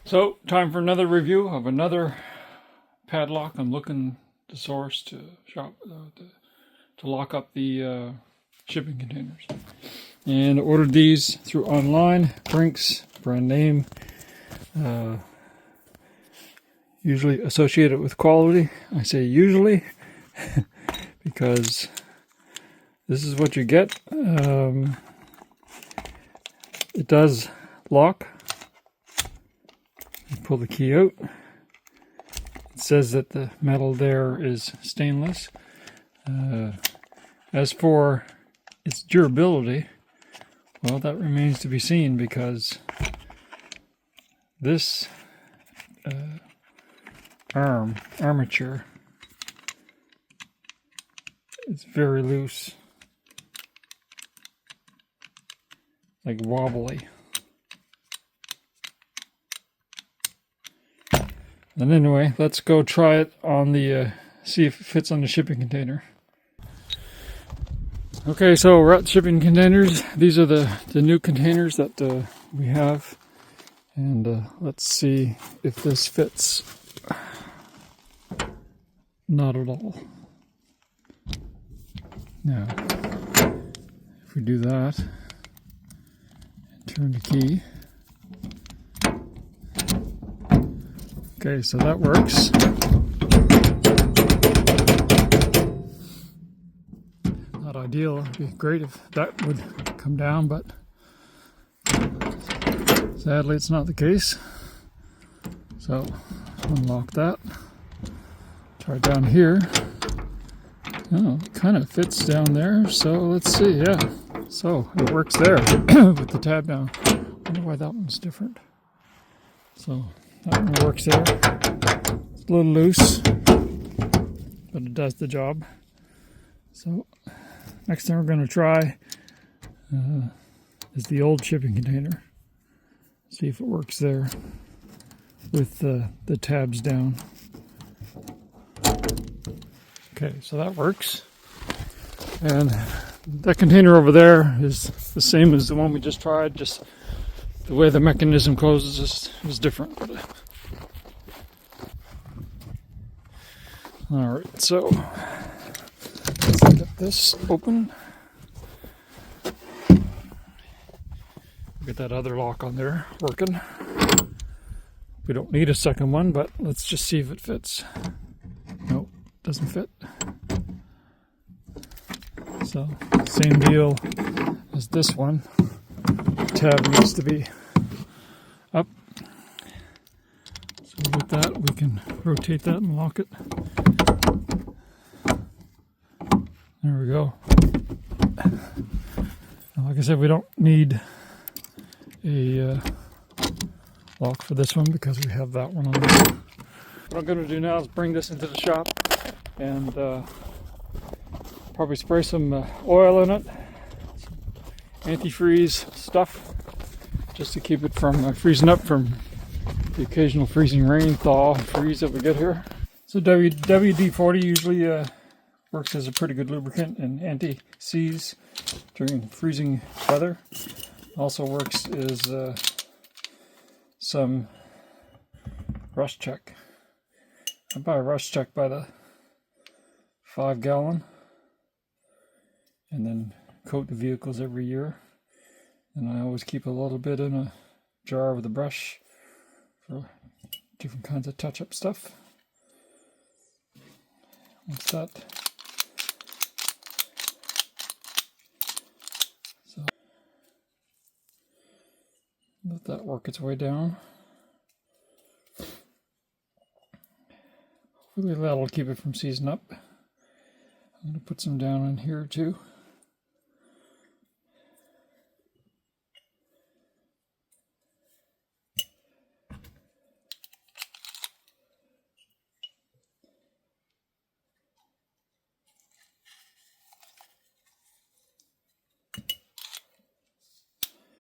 So, time for another review of another padlock. I'm looking to source to shop to lock up the shipping containers, and ordered these through online. Brinks, brand name, usually associated with quality. I say usually because this is what you get. It does lock. You pull the key out. It says that the metal there is stainless. As for its durability, well, that remains to be seen, because this armature is very loose, like wobbly. And anyway, let's go try it on the, see if it fits on the shipping container. Okay, so we're at the shipping containers. These are the new containers that we have. And let's see if this fits. Not at all. Now, if we do that, and turn the key. Okay, so that works. Not ideal. It'd be great if that would come down, but sadly it's not the case. So unlock that. Try down here. Oh, it kind of fits down there. So let's see. Yeah, so it works there with the tab down. I wonder why that one's different. So that one works there. It's a little loose, but it does the job. So next thing we're going to try is the old shipping container. See if it works there with the tabs down. Okay, so that works. And that container over there is the same as the one we just tried, just the way the mechanism closes is different. Alright, so let's get this open. Get that other lock on there working. We don't need a second one, but let's just see if it fits. Nope, doesn't fit. So, same deal as this one. Tab needs to be up. So with that, we can rotate that and lock it. There we go. And like I said, we don't need a lock for this one because we have that one on there. What I'm going to do now is bring this into the shop and probably spray some oil in it, antifreeze stuff, just to keep it from freezing up from the occasional freezing rain, thaw, freeze that we get here. So WD-40 usually works as a pretty good lubricant and anti-seize during freezing weather. Also works is some Rust Check. I buy Rust Check by the 5-gallon and then coat the vehicles every year. And I always keep a little bit in a jar with a brush for different kinds of touch-up stuff. What's that? So let that work its way down. Hopefully that'll keep it from seizing up. I'm going to put some down in here too.